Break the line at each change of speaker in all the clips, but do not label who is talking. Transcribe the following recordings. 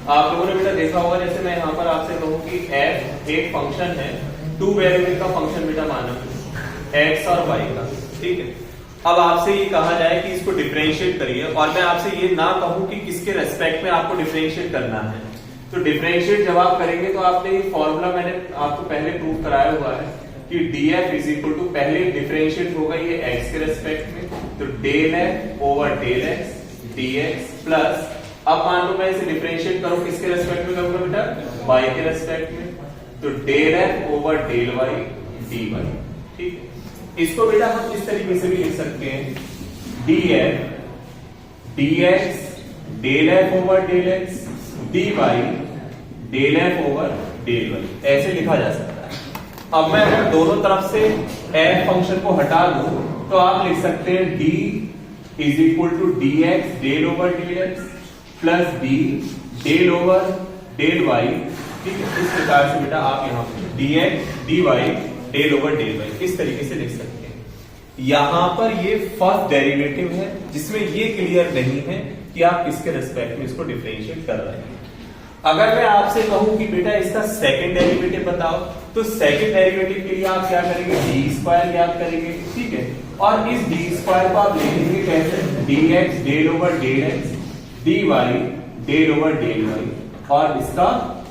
आप लोगों ने बेटा देखा होगा, जैसे मैं यहाँ पर आपसे कहूँ कि f एक फंक्शन है, 2 वेरिएबल का फंक्शन बेटा माना x और y का, ठीक है। अब आपसे ये कहा जाए कि इसको डिफरेंशिएट करिए, और मैं आपसे ये ना कहूं कि किसके रेस्पेक्ट में आपको डिफरेंशिएट करना है। तो डिफरेंशिएट जब आप करेंगे तो आपने ये फॉर्मूला मैंने आपको पहले प्रूव कराया हुआ है कि df इज इक्वल टू, पहले डिफरेंशिएट होगा ये x के रेस्पेक्ट में, तो del f over del x dx plus, अब मान लो मैं इसे डिफरेंशिएट करूं किसके रेस्पेक्ट में करूंगा बेटा, y के रेस्पेक्ट में, तो del f over del y dy, ठीक है। इसको बेटा हम इस तरीके से भी लिख सकते हैं, df dx del f over del x dy del f over del y, ऐसे लिखा जा सकता है। अब मैं अगर दोनों तरफ से f फंक्शन को हटा दूं तो आप लिख सकते हैं d is equal to dx del over del x plus d del over del y, ठीक है। इस प्रकार से बेटा आप यहाँ dx dy del over del y इस तरीके से लिख सकते हैं। यहां पर ये फर्स्ट डेरिवेटिव है जिसमें ये क्लियर नहीं है कि आप किसके रेस्पेक्ट में इसको डिफरेंशिएट कर रहे हैं। अगर मैं आपसे कहूं कि बेटा इसका सेकंड डेरिवेटिव बताओ, तो सेकंड डेरिवेटिव के लिए आप क्या करेंगे, डी स्क्वायर याद करेंगे, ठीक है। और इस डी स्क्वायर को आप लिखेंगे कैसे, dx del over del x dy del over del y और इसका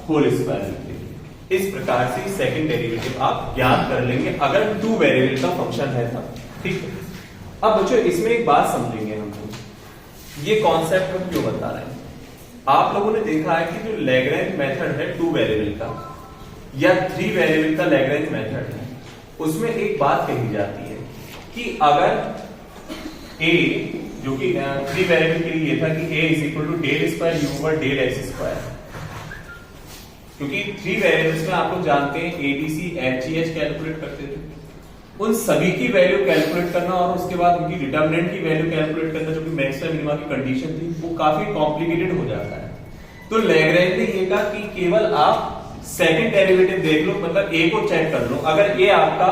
होल स्क्वायर लिखेंगे। इस प्रकार से सेकंड डेरिवेटिव आप ज्ञात कर लेंगे अगर 2 वेरिएबल का फंक्शन है तब, ठीक है। अब बच्चों इसमें एक बात समझेंगे हमको, ये कॉन्सेप्ट हम क्यों बता रहे हैं। आप लोगों ने देखा है कि जो लैग्रेंज मेथड है 2 वेरिएबल का या 3 वेरिएबल का लैग्रेंज मेथड है, उसमें एक बात कही जाती है कि अगर a जो कि 3 वेरिएबल के लिए ये था कि a is equal to del square u over del x square, क्योंकि 3 वेरिएबल्स में आप लोग जानते हैं abc hgh कैलकुलेट करते थे, उन सभी की वैल्यू कैलकुलेट करना और उसके बाद उनकी डिटरमिनेंट की वैल्यू कैलकुलेट करना, जो कि मैक्सिमम मिनिमा की कंडीशन थी, वो काफी कॉम्प्लिकेटेड हो जाता है। तो लैग्रेंज ने ये कहा कि केवल आप सेकंड डेरिवेटिव देख लो, मतलब a को चेक कर लो, अगर a आपका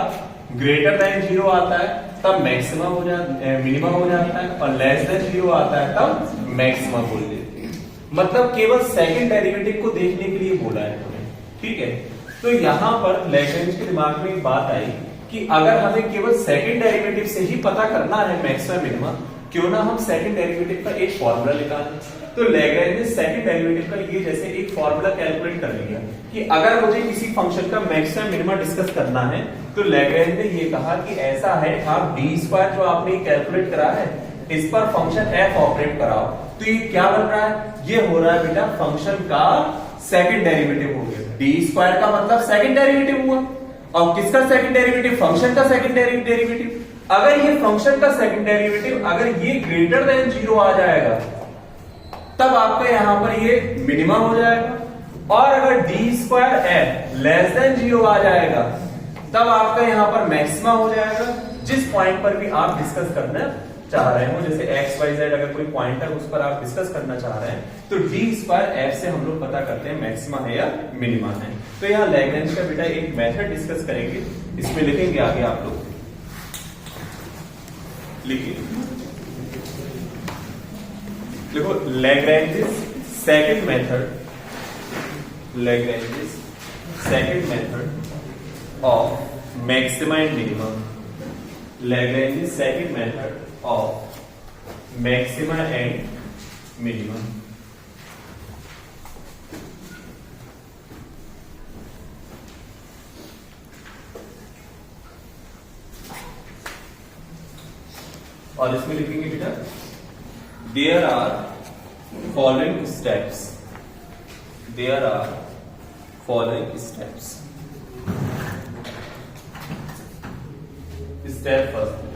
ग्रेटर देन 0 आता है तब मैक्सिमम हो जाता, मिनिमम हो जाता है, और लेस देन 0 आता है तब मैक्सिमम बोल देते हैं। मतलब केवल सेकंड डेरिवेटिव को देखने के लिए बोला है उन्होंने, ठीक है। तो यहां पर लैग्रेंज के दिमाग में एक बात आई कि अगर हमें केवल सेकंड डेरिवेटिव से ही पता करना है मैक्सिमम मिनिमा, क्यों ना हम सेकंड डेरिवेटिव का एक फॉर्मूला निकालें। तो लैग्रेंज ने सेकंड डेरिवेटिव का ये जैसे एक फॉर्मूला कैलकुलेट कर लिया कि अगर मुझे किसी फंक्शन का मैक्सिमम मिनिमा डिस्कस करना है, तो लैग्रेंज ने ये कहा कि ऐसा है, आप डी स्क्वायर जो आपने कैलकुलेट करा है इस पर फंक्शन f ऑपरेट कराओ, तो ये क्या बन रहा है, ये हो रहा है बेटा फंक्शन का सेकंड डेरिवेटिव हो गया। डी स्क्वायर का मतलब सेकंड डेरिवेटिव हुआ, और किसका सेकंड डेरिवेटिव, फंक्शन का सेकंड डेरिवेटिव। अगर ये फंक्शन का सेकंड डेरिवेटिव अगर ये ग्रेटर देन 0 आ जाएगा तब आपका यहां पर ये मिनिमम हो जाएगा, और अगर D square F less than 0 आ जाएगा तब आपका यहां पर मैक्सिमम हो जाएगा, जिस पॉइंट पर भी आप डिस्कस करना चाह रहे हो, जैसे एक्स वाई जेड अगर कोई पॉइंट है उस पर आप डिस्कस करना चाह रहे हैं, तो डी स्क्वायर एफ से हम लोग पता करते हैं मैक्सिमा है या मिनिमा है। तो यहाँ लैग्रेंज का बेटा एक मेथड डिस्कस करेंगे, इसमें लिखेंगे आगे आप लोग, लिखिए, देखो Lagrange second method, Lagrange second method of maxima and minima, Lagrange second method of maxima and minima। और इसमें लिखेंगे बेटा there are following steps, there are following steps। Step first,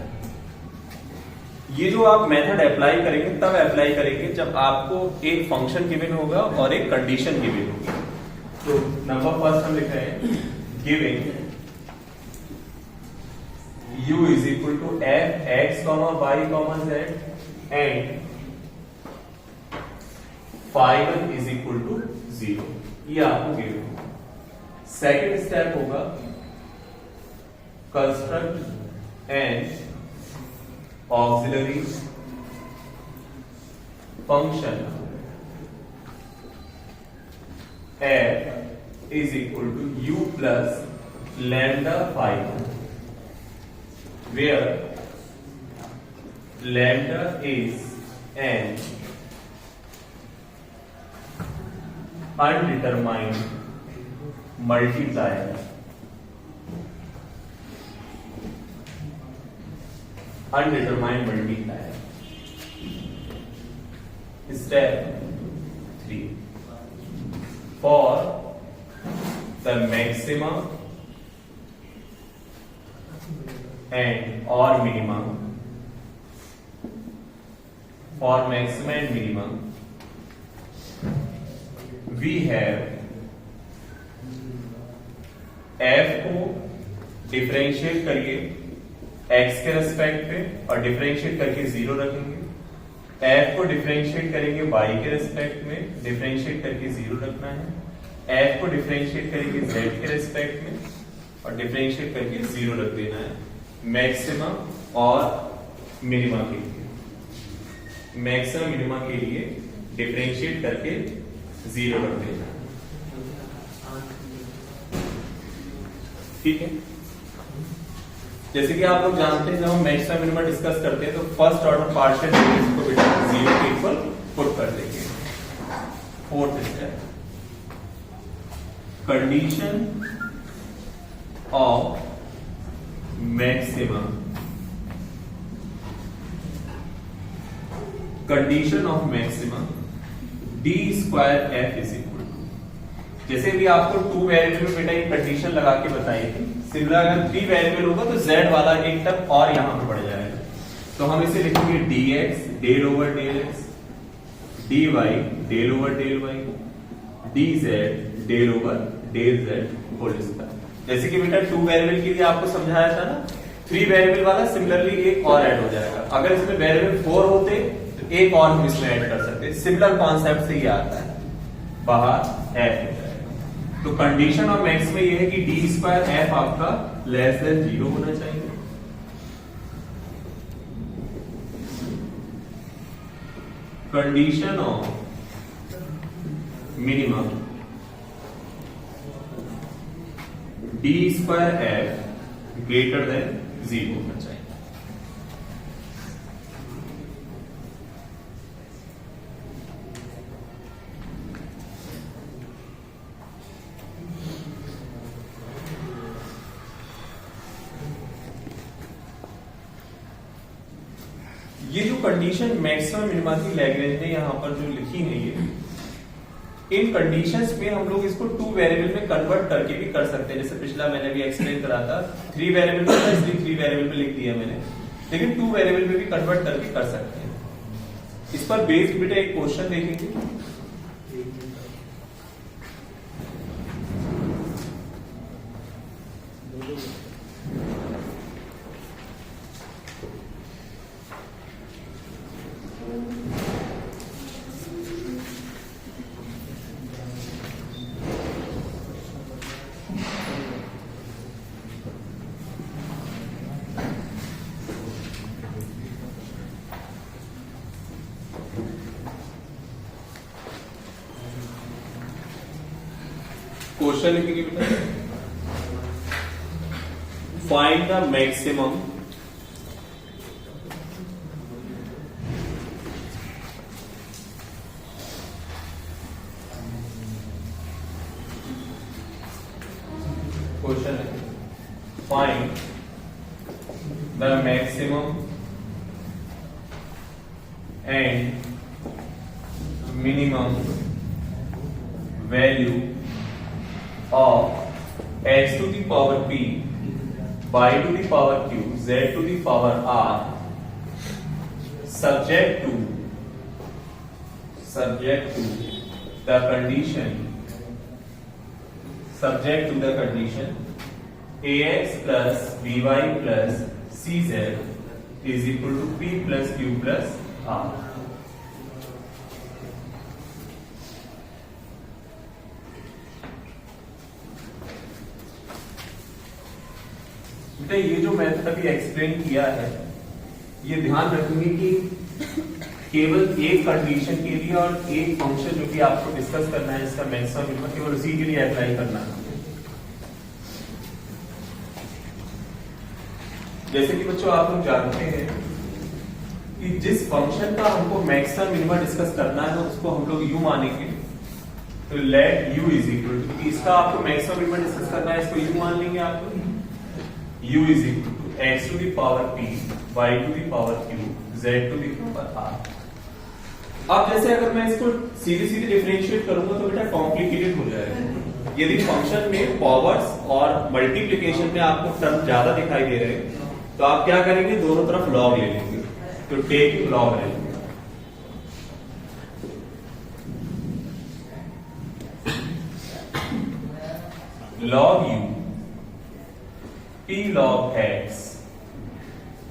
ये जो आप मेथड अप्लाई करेंगे तब अप्लाई करेंगे जब आपको एक फंक्शन गिवन होगा और एक कंडीशन गिवन होगी। तो नंबर फर्स्ट हम लिख रहे हैं, giving u is equal to f x y z and phi 1 is equal to 0, ये आपको गिवन होगा। सेकेंड स्टेप होगा construct and auxiliary function f is equal to u plus lambda phi, where lambda is an undetermined multiplier. Undetermined multiplier. Step 3. For the maximum and or minimum, for maximum and minimum, we have f को differentiate करिए x के respect पे और differentiate करके 0 रखेंगे, f को differentiate करेंगे y के रेस्पेक्ट में, डिफरेंशिएट करके 0 रखना है, f को डिफरेंशिएट करेंगे z के रेस्पेक्ट में और डिफरेंशिएट करके 0 रख देना है मैक्सिमम और मिनिमा के लिए। मैक्सिमम मिनिमा के लिए डिफरेंशिएट करके 0 रख देना है। ठीक है, जैसे कि आप लोग जानते हैं जब हम मैक्सिमम मिनिमम डिस्कस करते हैं तो फर्स्ट ऑर्डर पार्शियल डेरिवेटिव को बेटा 0 के इक्वल पुट कर देंगे। Fourth step, condition of maximum, condition of maximum d square F is equal to, जैसे भी आपको 2 वेरिएबल में बेटा एक कंडीशन लगा के बताई थी, सिमिलर अगर 3 वेरिएबल होगा तो z वाला एक टर्म और यहां पे बढ़ जाएगा, तो हम इसे लिखेंगे dx del over del x, dy del over del y, dz del over del z whole स्क्वायर। जैसे कि बेटा 2 वेरिएबल के लिए आपको समझाया था ना, 3 वेरिएबल वाला सिमिलरली एक और ऐड हो जाएगा। अगर इसमें वेरिएबल 4 होते तो एक और हम इसमें ऐड कर सकते, सिमिलर कॉन्सेप्ट से ये आता है, बाहर f हो जाएगा। तो कंडीशन ऑफ मैक्स में ये है कि डी स्क्वायर एफ आपका लेस देन 0 होना चाहिए। Condition of minimum D square F greater than 0 होना चाहिए। ये जो कंडीशन मैक्सिमम मिनिमा की लैग्रेंज ने यहां पर जो लिखी है, ये इन कंडीशंस में हम लोग इसको 2 वेरिएबल में कन्वर्ट करके भी कर सकते हैं। जैसे पिछला मैंने भी एक्सप्लेन करा था, 3 वेरिएबल में था इसलिए 3 वेरिएबल में लिख दिया मैंने, लेकिन 2 वेरिएबल में भी कन्वर्ट करके कर सकते हैं। इस पर बेस्ड बेटा एक क्वेश्चन देखेंगे। क्वेश्चन लिखेंगे बेटा, फाइंड द मैक्सिमम क्वेश्चन है find the maximum and minimum value of h to the power p, y to the power q, z to the power r, subject to the condition ax plus by plus cz is equal to p plus q plus r। ये जो method अभी explain किया है, ये ध्यान रखेंगे कि केवल एक कंडीशन के लिए और एक फंक्शन जो कि आपको डिस्कस करना है इसका मैक्सिमम मिनिमम, केवल उसी के लिए अप्लाई करना है। जैसे कि बच्चों आप लोग जानते हैं कि जिस फंक्शन का हमको मैक्सिमम मिनिमम डिस्कस करना है उसको हम लोग यू मानेंगे। तो let u is equal to, इसका आपको मैक्सिमम मिनिमम डिस्कस करना है, इसको u मान लेंगे आप लोग। u is equal to x to the power p, y to the power q, z to the power r। अब जैसे अगर मैं इसको सीधे सीधे डिफरेंशिएट करूंगा तो बेटा कॉम्प्लिकेटेड हो जाएगा। यदि फंक्शन में पावर्स और मल्टीप्लिकेशन में आपको टर्म ज्यादा दिखाई दे रहे हैं तो आप क्या करेंगे, दोनों तरफ लॉग ले लेंगे। तो टेक लॉग ले लेंगे। log u, p log x,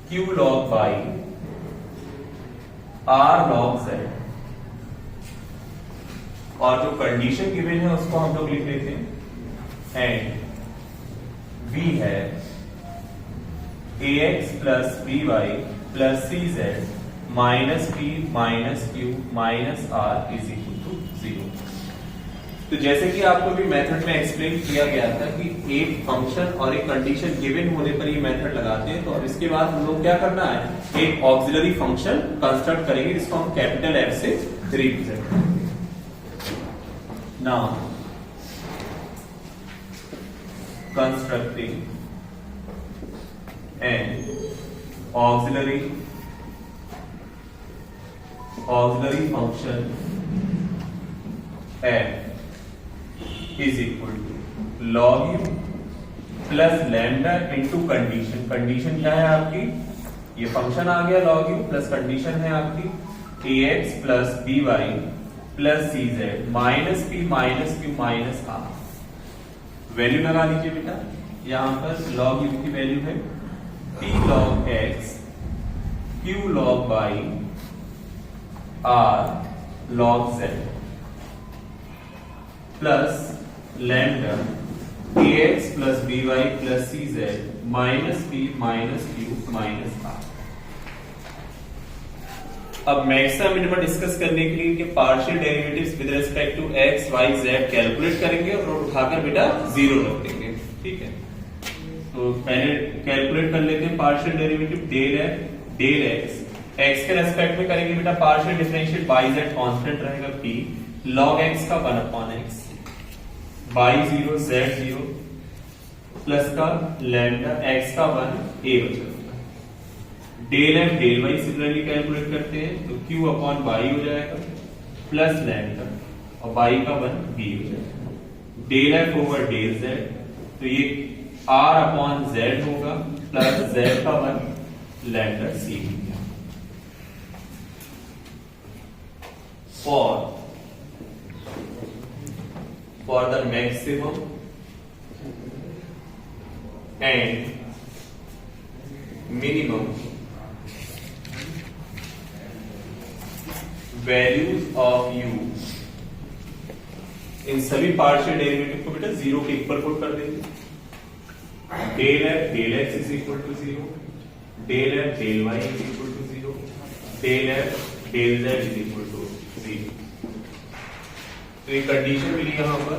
q log y, r log z। और जो कंडीशन गिवन है उसको हम लोग लिख लेते हैं, एंड v है ax plus by plus cz minus p minus q minus r is equal to 0। तो जैसे कि आपको भी मेथड में एक्सप्लेन किया गया था कि एक फंक्शन और एक कंडीशन गिवन होने पर ये मेथड लगाते हैं, तो अब इसके बाद हम लोग क्या करना है, एक ऑक्सिलरी फंक्शन कंस्ट्रक्ट करेंगे जिसको हम कैपिटल F से रिप्रेजेंट करेंगे। Now constructing an auxiliary function f is equal to log u plus lambda into condition. Condition क्या है आपकी, ये फंक्शन आ गया log u प्लस कंडीशन है आपकी ax plus by plus cz minus p minus q minus r। Value लगा लीजिए बेटा, यहां पर log u की वैल्यू है p log x, q log y, r log z plus lambda ax plus by plus cz minus p minus q minus r। अब maximum minimum discuss करने के लिए इनके partial derivatives with respect to x, y, z calculate करेंगे और उठाकर बेटा 0 रख देंगे। ठीक है, तो पहले कैलकुलेट कर लेते हैं partial derivative del x। x के रेस्पेक्ट में करेंगे बेटा partial differentiate, y z constant रहेगा p log x का 1/x, y 0 z 0 प्लस का लैम्डा x का 1 a बचेगा। Del f del y similarly calculate करते हैं तो q अपॉन y हो जाएगा प्लस लैम्डा और y का 1 b हो जाएगा। Del f over del z, तो ये r अपॉन z होगा प्लस z का 1 lambda c। for the maximum and minimum values of u, इन सभी पार्शियल डेरिवेटिव को बेटा 0 के इक्वल पुट कर देंगे। Del f del x is equal to 0, del f del y is equal to 0, del f del z is equal to 0। तो ये condition मिली यहां पर,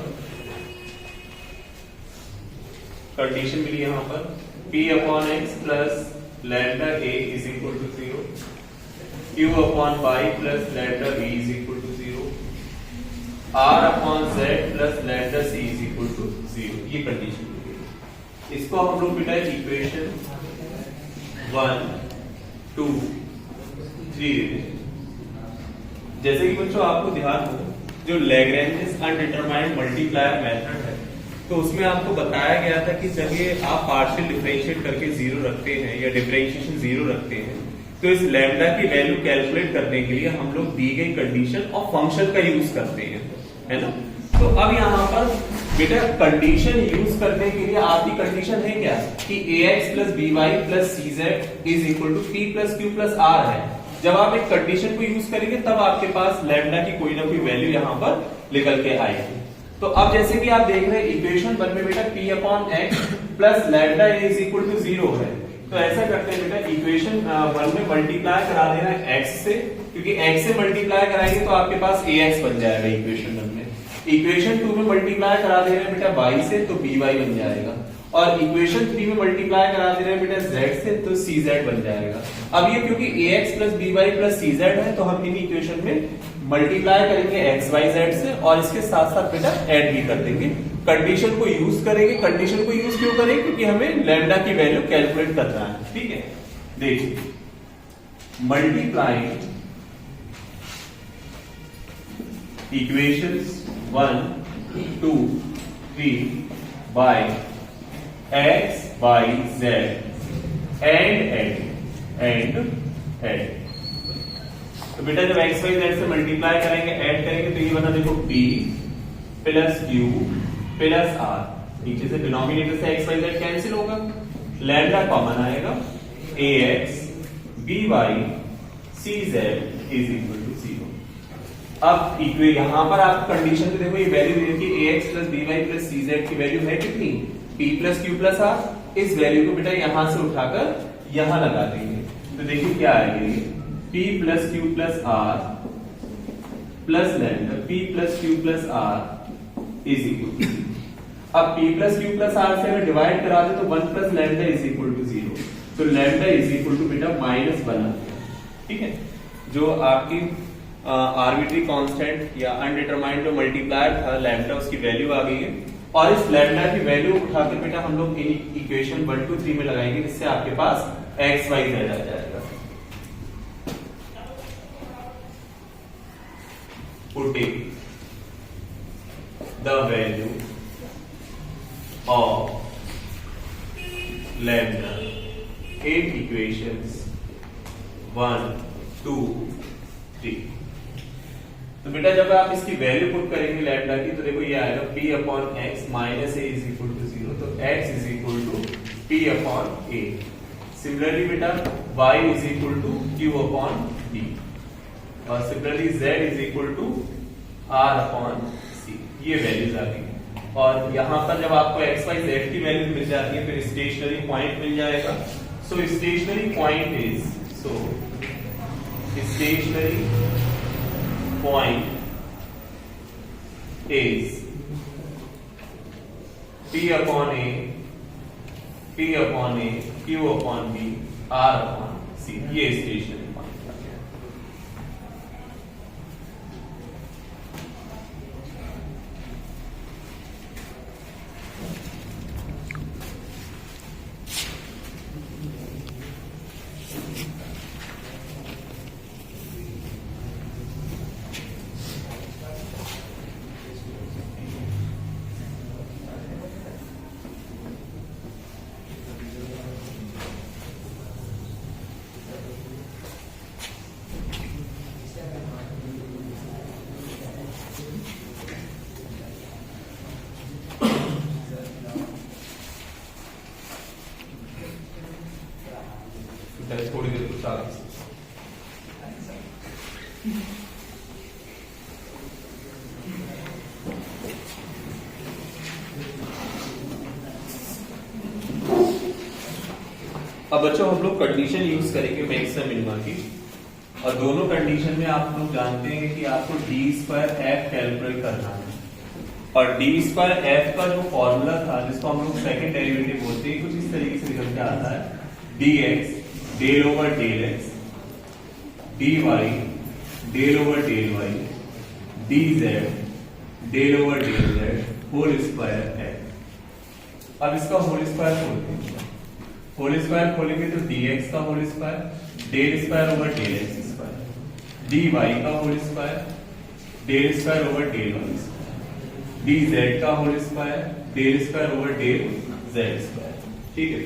कंडीशन मिली यहां पर p upon x plus lambda a is equal to 0, q upon y plus lambda b is equal to 0, r upon z plus lambda c is equal to 0। ये condition मिली। इसको हम लोग बेटा इक्वेशन 1 2 3 जैसे कि बच्चों आपको ध्यान हो, जो लैग्रेंज अनडिटरमाइंड मल्टीप्लायर मेथड है तो उसमें आपको बताया गया था कि जब ये आप पार्शियल डिफरेंशिएट करके 0 रखते हैं या डिफरेंशिएशन 0 रखते हैं तो इस लैम्डा की वैल्यू कैलकुलेट करने के लिए हम लोग दी गई कंडीशन और फंक्शन का यूज करते हैं, है ना। तो अब यहाँ पर बेटा कंडीशन यूज करने के लिए आपकी कंडीशन है क्या कि ax plus by plus cz is equal to p plus q plus r है। जब आप एक कंडीशन को यूज करेंगे तब आपके पास लैम्डा की कोई ना कोई वैल्यू यहाँ पर निकल के आएगी। तो अब जैसे कि आप देख रहे हैं इक्वेशन 1 में बेटा p upon x plus lambda is equal to 0 है, तो ऐसा करते हैं बेटा इक्वेशन 1 में मल्टीप्लाई करा देना है x से, क्योंकि x से मल्टीप्लाई कराएंगे तो आपके पास ax बन जाएगा इक्वेशन 1 में। इक्वेशन 2 में मल्टीप्लाई करा दे रहे हैं बेटा y से तो by बन जाएगा, और इक्वेशन 3 में मल्टीप्लाई करा दे रहे हैं बेटा z से तो cz बन जाएगा। अब ये क्योंकि ax plus by plus cz है तो हम इन इक्वेशन में मल्टीप्लाई करेंगे x y z से, और इसके साथ साथ बेटा ऐड भी कर देंगे। कंडीशन को यूज करेंगे। कंडीशन को यूज क्यों करेंगे? क्योंकि हमें लैम्डा की वैल्यू कैलकुलेट करना है। ठीक है, देखिए multiplying equations 1 2 3 by x y z and तो बेटा जब x y z से मल्टीप्लाई करेंगे, ऐड करेंगे तो ये बना देखो p plus q plus r, नीचे से डिनोमिनेटर से x y z कैंसिल होगा, लैम्डा कॉमन आएगा, ax by cz is equal to 0। अब यहां पर आप कंडीशन में देखो ये वैल्यू देखिए ax plus by plus cz की वैल्यू है कितनी, p plus q plus r। इस वैल्यू को बेटा यहां से उठाकर यहां लगा देंगे तो देखिए क्या आएगा, p plus q plus r plus lambda p plus q plus r is equal to. अब p plus q plus r से अगर डिवाइड करा दे तो 1 plus lambda is equal to 0, तो लैम्डा इज इक्वल टू बेटा -1 आ गया। ठीक है, जो आपकी आर्बिट्री कांस्टेंट या अनडिटरमाइंड जो मल्टीप्लायर था लैम्डा, उसकी वैल्यू आ गई है, और इस लैम्डा की वैल्यू उठाकर बेटा हम लोग इक्वेशन 1 2 3 में लगाएंगे, जिससे आपके पास x y z आ जाएगा। Putting the value of lambda in equations 1 2 3। तो बेटा जब आप इसकी वैल्यू पुट करेंगे लैम्डा की तो देखो ये आएगा p upon x minus a is equal to 0, तो x is equal to p upon a। Similarly बेटा y is equal to q upon d, और similarly z is equal to r upon c। ये values आ गई, और यहां पर जब आपको x y z की वैल्यू मिल जाती है फिर स्टेशनरी पॉइंट मिल जाएगा। So stationary point is p upon a, q upon b, r upon c। ये स्टेशनरी पॉइंट आ गया। थोड़ी देर कुछ आगे अब बच्चों हम लोग कंडीशन यूज करेंगे मैक्सिमम मिनिमा की, और दोनों कंडीशन में आप लोग जानते हैं कि आपको d स्क्वायर f कैलकुलेट करना है, और d स्क्वायर f का जो फॉर्मूला था जिसको हम लोग सेकंड डेरिवेटिव बोलते हैं, कुछ इस तरीके से निकल के आता है, dx del over del x, dy del over del y, dz del over del z whole square x। अब इसका होल स्क्वायर खोलते हैं, होल स्क्वायर खोलेंगे तो dx का whole square, del square over del x square, dy का whole square, del square over del y square, dz का whole square, del square over del z square. ठीक है,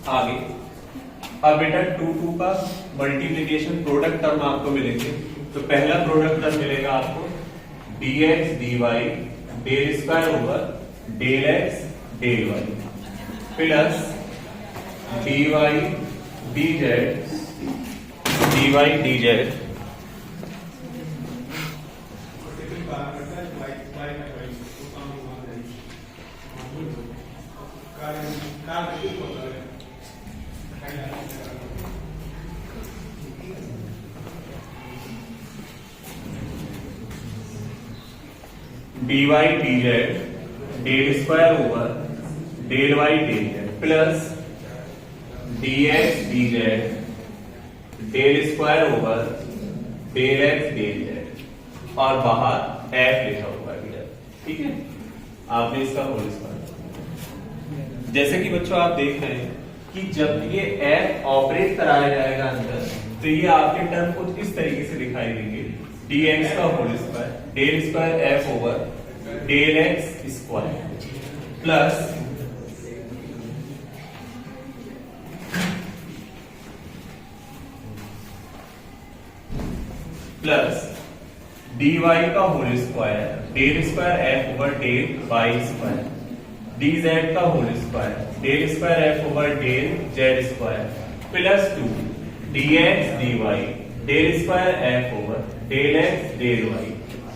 आगे अब बेटा 2 2 का मल्टीप्लिकेशन प्रोडक्ट टर्म आपको मिलेंगे। तो पहला प्रोडक्ट टर्म मिलेगा आपको dx dy del square over del x del y plus dy dz d Y D Z del square over del Y del Z plus D x D Z del square over del x del z और बाहर F लिखा होगा इधर, ठीक है। आपने इसका whole स्क्वायर, जैसे कि बच्चों आप देख रहे हैं कि जब ये एफ ऑपरेट कराया जाएगा अंदर तो ये आपके टर्म कुछ इस तरीके से दिखाई देंगे, डी एक्स का whole square del square F over del x square plus D Y का whole square del square F over del Y square D Z का whole square del square F over del Z square plus 2 D x D Y del square F over del x del Y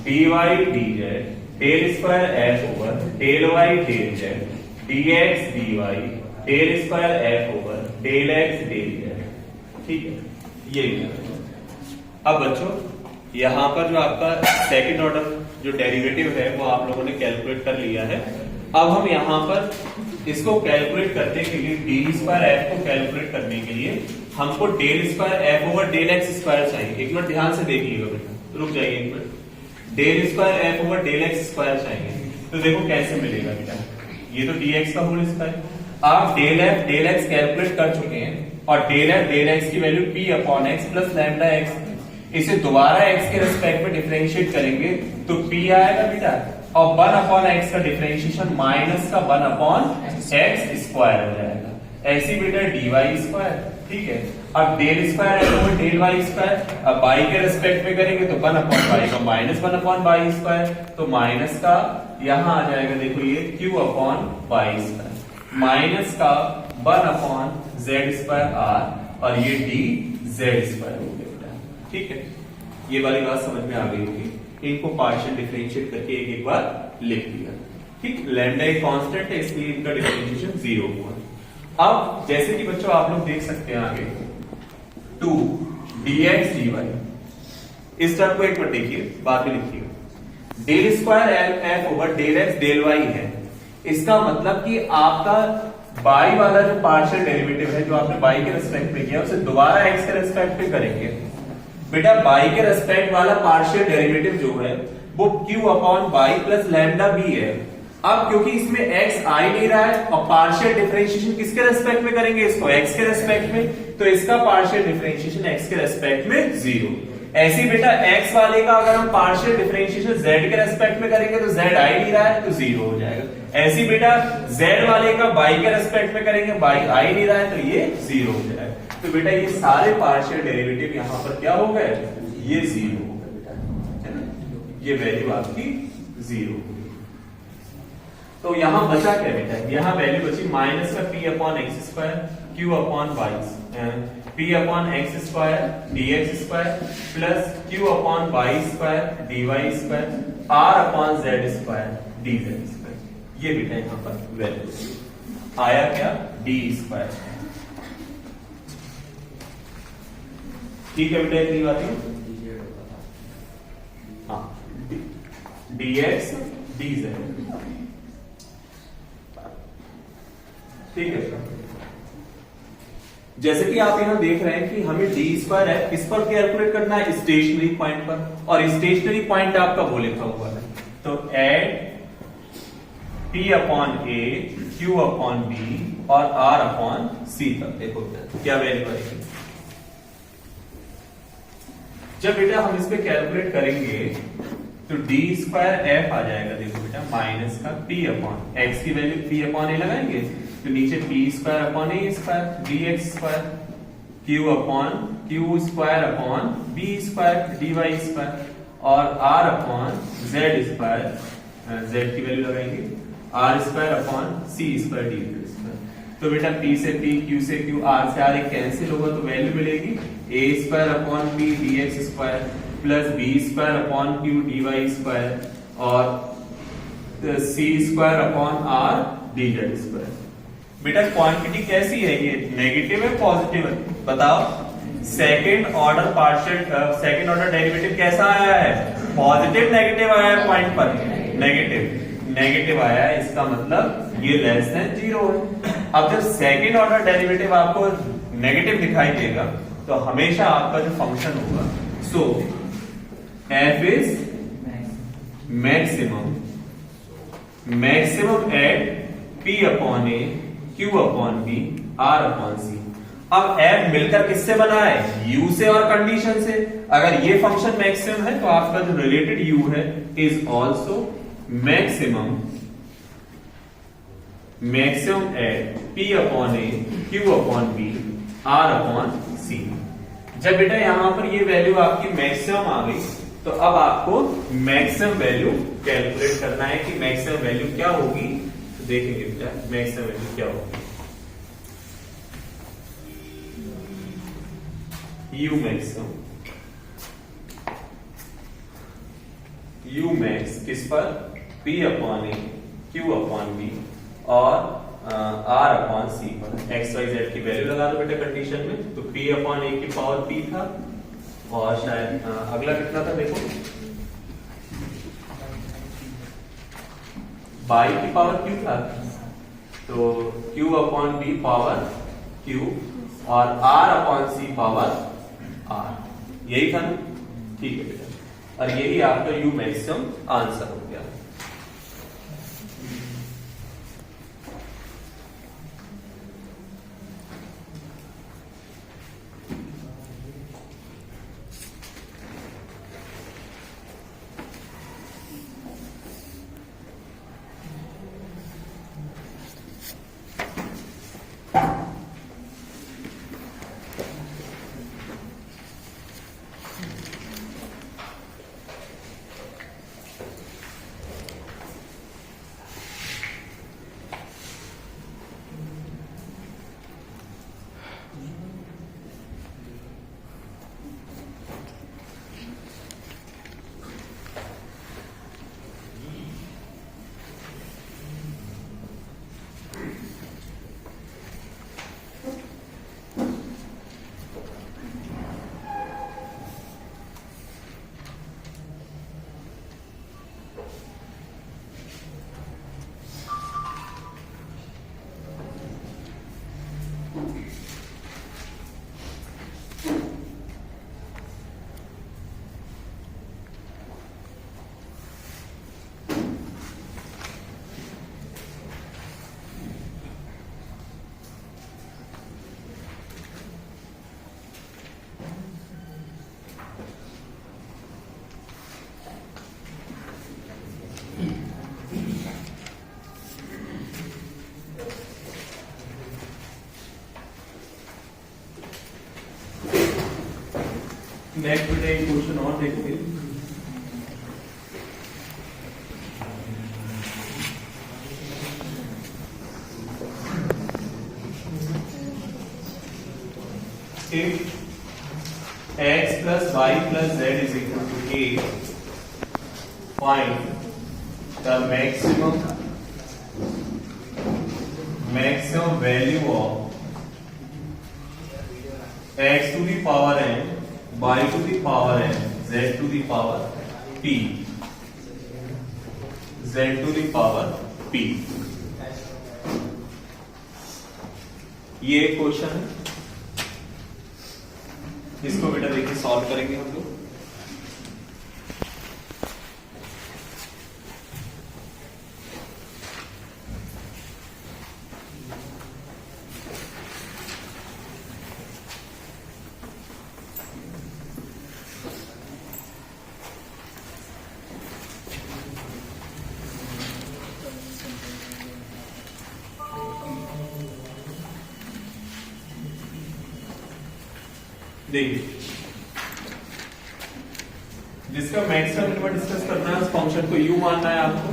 D Y D Z del square F over del Y del Z D x D Y del square F over del x del z, ठीक है। ये अब बच्चों यहां पर जो आपका second order जो डेरिवेटिव है वो आप लोगों ने कैलकुलेट कर लिया है। अब हम यहां पर इसको कैलकुलेट करने के लिए डी स्क्वायर एफ को कैलकुलेट करने के लिए हमको del square F over del x square चाहिए। एक मिनट ध्यान से देखिएगा बेटा, रुक जाइए एक minute. Del square F over del x square चाहिए, तो देखो कैसे मिलेगा बेटा, ये तो डी एक्स का होल स्क्वायर, आप del f del x calculate कर चुके हैं और डेल एफ डेल एक्स की value p upon x plus lambda x, इसे दोबारा एक्स के रेस्पेक्ट में डिफरेंशिएट करेंगे तो पी आएगा बेटा, और 1 अपॉन एक्स का डिफरेंशिएशन माइनस का 1 अपॉन एक्स स्क्वायर हो जाएगा, ऐसी बेटा डी वाई स्क्वायर, ठीक है। अब डेल स्क्वायर है तो डेल वाई स्क्वायर, अब बाई के रेस्पेक्ट में करेंगे तो 1 अपॉन बाई का माइनस 1 अपॉन बाई स्क्वायर, तो माइनस का यहां आ जाएगा, देखो ये Q upon by square minus का 1 अपॉन जेड स्क्वायर आर और ये डी जेड स्क्वायर हो गया बेटा, ठीक है। ये वाली बात समझ में आ गई होगी, इनको पार्शियल डिफरेंशिएट करके एक बार लिख दिया, ठीक। लैम्डा एक कांस्टेंट है इसलिए इनका डिफरेंशिएशन 0 हुआ। अब जैसे कि बच्चों आप लोग देख सकते हैं आगे 2 dx dy, इस टर्म को एक बार देखिए, बाद में लिखिएगा। Del square F over del x del y है, इसका मतलब कि आपका बाई वाला जो पार्शियल डेरिवेटिव है जो आपने बाई के रेस्पेक्ट में किया उसे दोबारा एक्स के रेस्पेक्ट में करेंगे बेटा। बाई के रेस्पेक्ट वाला पार्शियल डेरिवेटिव जो है वो q upon y plus lambda b है। अब क्योंकि इसमें x आ ही नहीं रहा है और पार्शियल डिफरेंशिएशन किसके रेस्पेक्ट में करेंगे, इसको x के रेस्पेक्ट में, तो इसका पार्शियल डिफरेंशिएशन x के रेस्पेक्ट में 0। ऐसी बेटा x वाले का अगर हम पार्शियल डिफरेंशिएशन z के रेस्पेक्ट में करेंगे तो z आ ही नहीं रहा है तो 0 हो जाएगा। ऐसी बेटा z वाले का बाई के रेस्पेक्ट में करेंगे, बाई आ ही नहीं रहा है तो ये 0 हो जाएगा। तो बेटा ये सारे पार्शियल डेरिवेटिव यहां पर क्या हो गए, ये 0 हो गए बेटा, है ना, ये वैल्यू आपकी 0 हो गई। तो यहां बचा क्या बेटा, यहां वैल्यू बची माइनस का p upon x square q upon y, p upon x square D x square plus q upon Y square D Y square r upon Z square D Z square, ये बेटा यहां पर value आया क्या, D square, ठीक है बेटा। इतनी बात है, हाँ, डी एक्स डी जेड, ठीक है। जैसे कि आप यहां देख रहे हैं कि हमें डी स्क्वायर है किस पर कैलकुलेट करना है, स्टेशनरी पॉइंट पर, और स्टेशनरी पॉइंट आपका वो लिखा हुआ है, तो एड P अपॉन ए Q अपॉन बी और R अपॉन सी तक देखो क्या वैल्यू आएगी। जब बेटा हम इस पे कैलकुलेट करेंगे तो डी स्क्वायर एफ आ जाएगा, देखो बेटा माइनस का p अपॉन एक्स की वैल्यू p अपॉन ए लगाएंगे तो नीचे p square upon A square D x square q upon Q square upon B square D Y square और r upon Z square, z की value लगाएंगे r square upon C square D square. तो बेटा p से p, q से q, r से r cancel होगा तो वैल्यू मिलेगी a square upon p D x square plus B square upon Q D Y square और C square upon R D Z square. बेटा क्वांटिटी कैसी है, ये नेगेटिव है पॉजिटिव है, बताओ। Second order partial second order derivative कैसा आया है, पॉजिटिव नेगेटिव आया है पॉइंट पर, नेगेटिव आया है, इसका मतलब ये लेस देन 0 है। अब जब सेकंड ऑर्डर डेरिवेटिव आपको नेगेटिव दिखाई देगा तो हमेशा आपका जो फंक्शन होगा, so f is maximum at p upon a q upon b r upon c। अब f मिलकर किससे बना है? u से और कंडीशन से। अगर ये फंक्शन मैक्सिमम है तो आपका जो रिलेटेड u है is also maximum at p upon a q upon b r upon c। जब बेटा यहां पर ये वैल्यू आपकी मैक्सिमम आ गई तो अब आपको मैक्सिमम वैल्यू कैलकुलेट करना है कि मैक्सिमम वैल्यू क्या होगी। तो देखेंगे बेटा मैक्सिमम वैल्यू क्या होगी। यू मैक्स किस पर? p upon a q upon b और r अपॉन c पर। x y z की वैल्यू लगा दो बेटा कंडीशन में। तो p अपॉन a की पावर p था और शायद अगला कितना था देखो, बाई की पावर q था, तो q upon b power q और r upon c power r, यही था ना? ठीक है बेटा, और यही आपका u मैक्सिमम आंसर हो गया। नेक्स्ट बेटा एक क्वेश्चन और देखोगे। If x plus y plus z is equal to a, find the maximum value of x to the power n, y to the power n, z to the power p, z to the power p। ये question है, इसको बेटा देखिए solve करेंगे हम लोग। देखिए जिसका मैक्सिमम नंबर डिस्कस करना है उस फंक्शन को u मानना है आपको।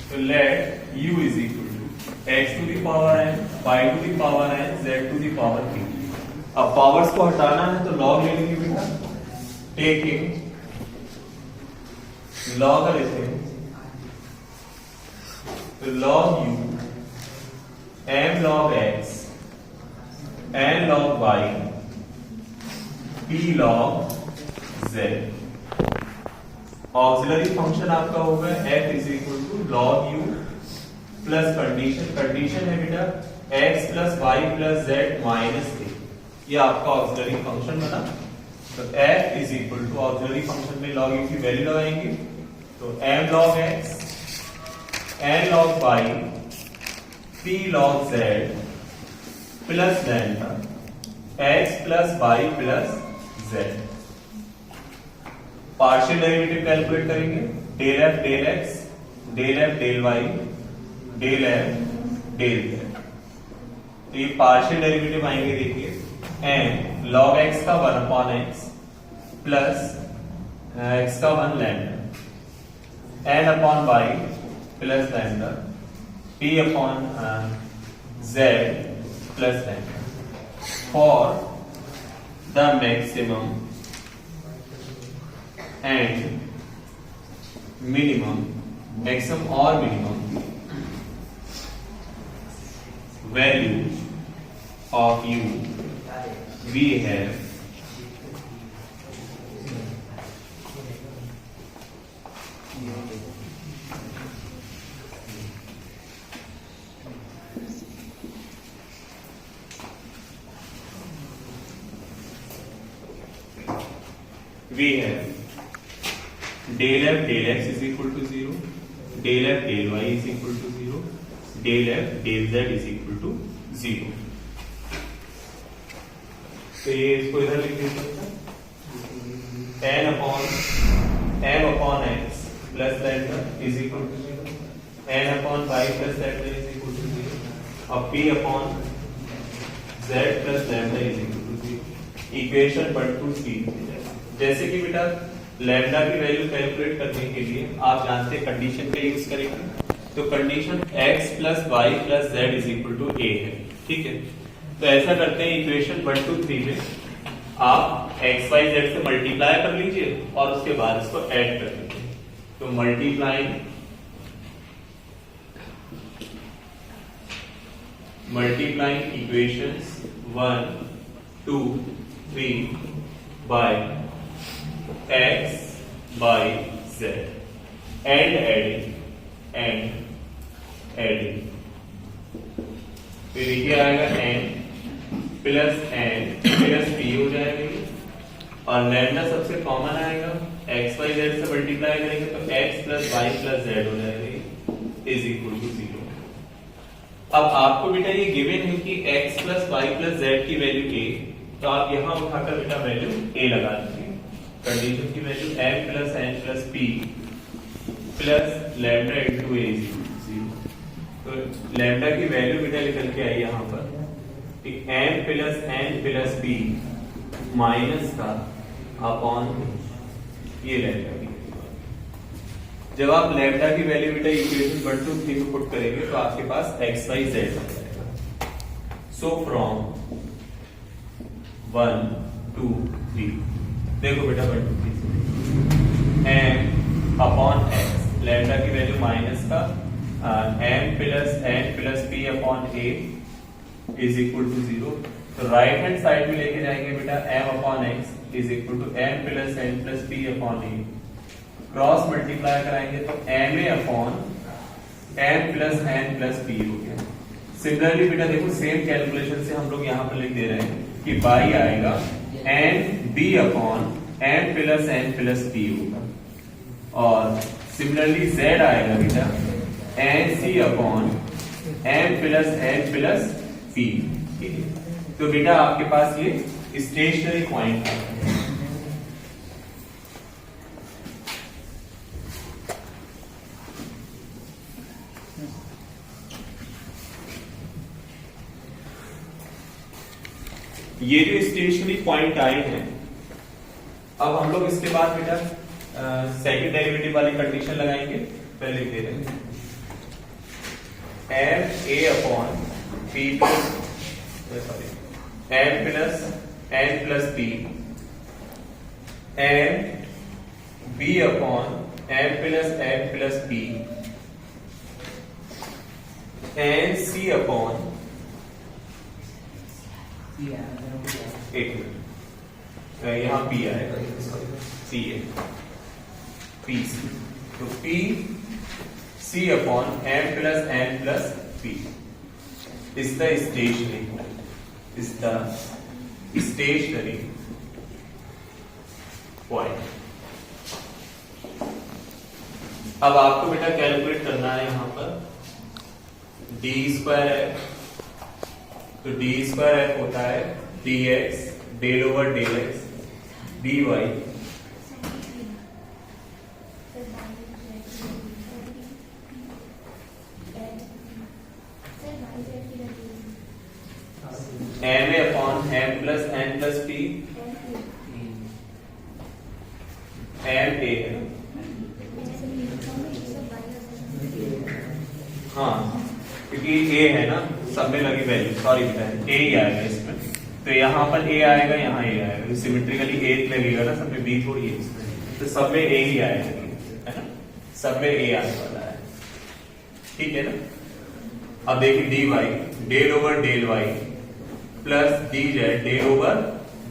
तो let u is equal to x to the power n, y to the power n, z to the power p। अब पावर्स को हटाना है तो लॉग ले लेंगे बेटा, टेकिंग लॉगरिथम, तो log u m log x n log y p log z auxiliary function आपका होगा f is equal to log u plus condition है बेटा x plus Y plus Z minus A, ये आपका ऑक्सिलरी फंक्शन बना। तो f is equal to auxiliary function में log u की वैल्यू लगाएंगे तो m log x n log y p log z plus lambda x plus y plus z। Partial derivative calculate करेंगे, del f del x del f del y del f del z। तो ये partial derivative आएंगे, देखिए n log x का 1 upon x plus x का 1 lambda n upon y plus lambda p upon z plus lambda for the maximum and minimum, maximum और minimum value of u we have del f del x is equal to 0, del f del y is equal to 0, del f del z is equal to 0। तो ये इसको इधर लिख देते हैं n upon x plus lambda is equal to 0, n upon y plus lambda is equal to 0 और p upon z plus lambda is equal to 0। Equation 1 2 3। जैसे कि बेटा लैम्डा की वैल्यू कैलकुलेट करने के लिए आप जानते हैं कंडीशन का यूज करेंगे, तो condition x plus Y plus Z is equal to A है, ठीक है। तो ऐसा करते हैं, इक्वेशन 1 2 3 में आप x y z से मल्टीप्लाई कर लीजिए और उसके बाद इसको ऐड कर लीजिए। तो multiplying equations 1 2 3 by x by z and adding फिर ये आएगा n प्लस p हो जाएगा और लैम्डा सबसे कॉमन आएगा, x y z से मल्टीप्लाई करेंगे तो x plus y plus z हो जाएगा इज इक्वल टू 0। अब आपको बेटा ये गिवन है कि x plus y plus z की वैल्यू a, तो आप यहां उठाकर बेटा वैल्यू a लगा दीजिए। कंडीशन की value m plus n plus p plus lambda into a 0। तो लैम्डा की वैल्यू बेटा निकल के आई यहाँ पर कि m plus n plus p minus का अपॉन ये लैम्डा की। जब आप लैम्डा की वैल्यू बेटा इक्वेशन 1 2 3 में पुट करेंगे तो आपके पास x y z आ जाएगा। सो फ्रॉम 1 2 3 देखो बेटा 1 2 3 m अपॉन x, लैम्डा की वैल्यू माइनस का m plus n plus p upon a is equal to 0। तो राइट हैंड साइड में लेके जाएंगे बेटा m upon x is equal to m plus n plus p upon a, cross multiply कराएंगे तो ma upon m plus n plus p हो गया। Similarly बेटा देखो सेम कैलकुलेशन से हम लोग यहाँ पर लिख दे रहे हैं कि y आएगा n b upon m plus n plus p होगा और सिमिलरली z आएगा बेटा n c upon m plus n plus p, ठीक है। तो बेटा आपके पास ये स्टेशनरी पॉइंट है। ये जो स्टेशनरी पॉइंट आए हैं, अब हम लोग इसके बाद बेटा सेकंड डेरिवेटिव वाली कंडीशन लगाएंगे। पहले लिख दे रहे हैं m a upon p plus m plus n plus p m b upon m plus n plus p n c upon एक मिनट यहाँ p आएगा, सी है पी सी। तो P C upon M plus N plus P is the stationary point. अब आपको बेटा calculate करना है यहां पर डी स्क्वायर एफ। तो डी स्क्वायर एफ होता है D X del over del X D Y M a upon M plus N plus p m a है। हाँ क्योंकि ए है ना सब में लगी वैल्यू, सॉरी बेटा ए ही आएगा इसमें। तो यहाँ पर ए आएगा, यहाँ ए आएगा, सिमेट्रिकली ए लगेगा ना सब में, बी थोड़ी है इसमें, तो सब में ए ही आएगा, है ना, सब में ए आने वाला है, ठीक है ना। अब देखिए d Y del over del y plus D Z del over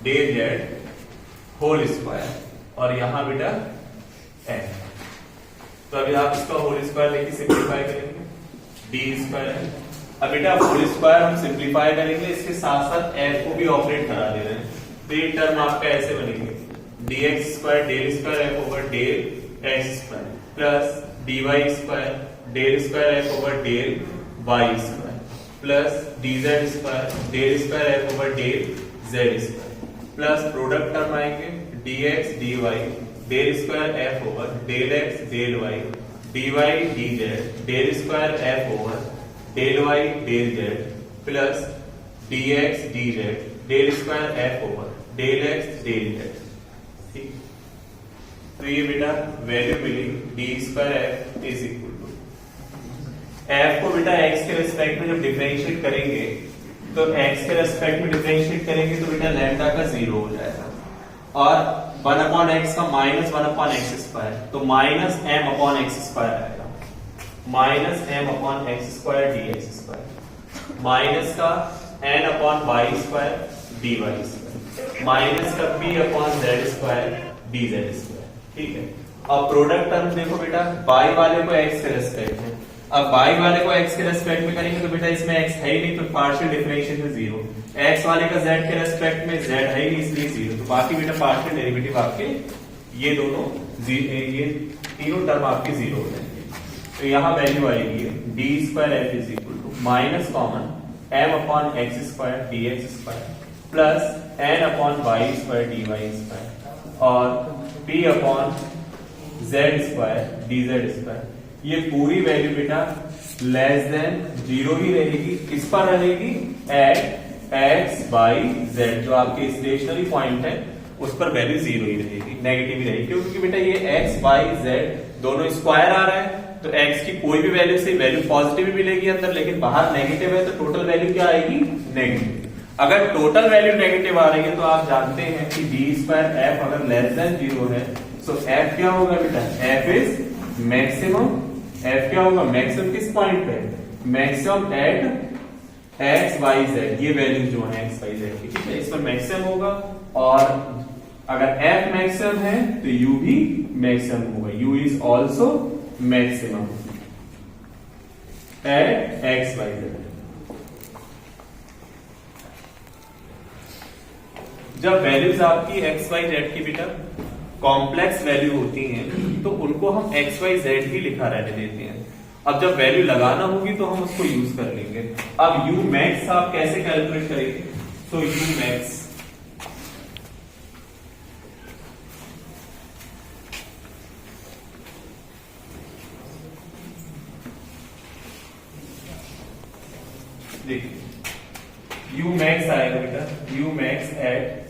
del z whole square, और यहां बेटा एन। तो अभी आप इसका होल स्क्वायर लेके सिंप्लीफाई करेंगे, डी स्क्वायर है। अब बेटा होल स्क्वायर हम सिंप्लीफाई करेंगे, इसके साथ साथ एफ को भी ऑपरेट करा दे रहे हैं। तो ये टर्म आपका ऐसे बनेंगे D x square del square F over del x square plus D Y square del square F over del Y square plus D Z square del square F over del Z square plus product term आएंगे D x D Y del square F over del x del Y D Y D Z del square F over del Y del Z plus D x D Z del square F over del x del z, ठीक। तो ये बेटा value मिली d square F is equal to, f को बेटा x के respect में जब डिफरेंशिएट करेंगे तो एक्स के रेस्पेक्ट में डिफरेंशिएट करेंगे तो बेटा लैम्डा का 0 हो जाएगा, और 1 अपॉन एक्स का माइनस 1 अपॉन एक्स स्क्वायर, तो minus M upon x square आएगा, minus M upon x square D x square, minus का N upon Y square D Y square, minus का P upon Z square D Z square, ठीक है। अब product term देखो बेटा, by वाले को एक्स के रेस्पेक्ट में, अब बाई वाले को एक्स के रेस्पेक्ट में करेंगे तो बेटा इसमें एक्स है ही नहीं, तो पार्शियल डिफरेंशिएशन 0, एक्स वाले का जेड के रेस्पेक्ट में जेड है ही नहीं इसलिए 0, तो बाकी बेटा पार्शियल डेरिवेटिव आपके ये दोनों ये तीनों टर्म आपके 0 हो जाएंगे। तो यहाँ वैल्यू आएगी D square F is equal to minus common M upon x square D x square plus N upon Y square D Y square और P upon Z square D Z square. ये पूरी value बेटा less than 0 ही रहेगी, किस पर रहेगी, eight x y Z, जो आपके स्टेशनरी पॉइंट है उस पर वैल्यू 0 ही रहेगी, नेगेटिव ही रहेगी, क्योंकि बेटा ये एक्स वाई जेड दोनों स्क्वायर आ रहा है, तो x की कोई भी वैल्यू से वैल्यू पॉजिटिव मिलेगी अंदर, लेकिन बाहर नेगेटिव है, तो टोटल वैल्यू क्या आएगी, नेगेटिव। अगर टोटल वैल्यू नेगेटिव आ रही है तो आप जानते हैं कि डी स्क्वायर एफ अगर लेस देन 0 है तो f क्या होगा बेटा, f इज मैक्सिमम, f क्या होगा, मैक्सिमम किस पॉइंट पे, maximum at x y z, ये वैल्यू जो है एक्स वाई जेड की, ठीक है, इस पर मैक्सिमम होगा, और अगर f मैक्सिमम है तो u भी मैक्सिमम होगा, u is also maximum at x y z. जब वैल्यूज आपकी एक्स वाई जेड की बेटा कॉम्प्लेक्स वैल्यू होती हैं तो उनको हम एक्स वाई जेड ही लिखा रहने देते हैं। अब जब वैल्यू लगाना होगी तो हम उसको यूज कर लेंगे। अब यू मैक्स आप कैसे कैलकुलेट करेंगे, तो यू मैक्स देखिए यू मैक्स आएगा बेटा, u max at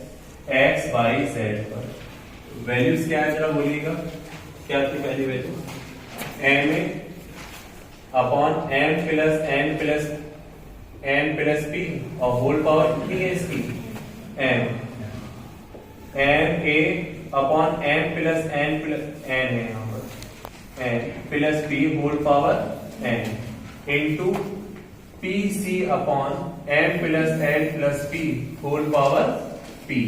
x y z पर वैल्यूज क्या है जरा बोलिएगा, क्या थी पहली value, m a upon M plus p और होल पावर कितनी है इसकी, m a upon M plus n है यहाँ पर, n plus p whole power n into p सी upon M plus N plus p whole power p.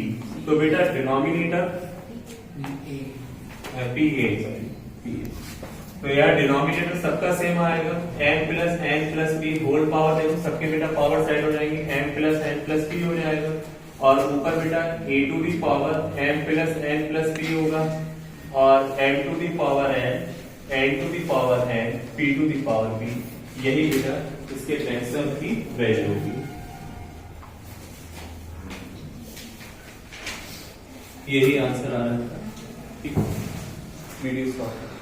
तो बेटा denominator P A P. तो यार डिनोमिनेटर सबका सेम आएगा, m plus n plus p whole power, देखो सबके बेटा पावर साइड हो जाएंगे, m plus n plus p हो जाएगा, और ऊपर बेटा a to the power m plus n plus p होगा, और m to the power n to the power n p to the power p, यही बेटा इसके मैक्सिमम की वैल्यू होगी। यही आंसर आ रहा है। Video stop.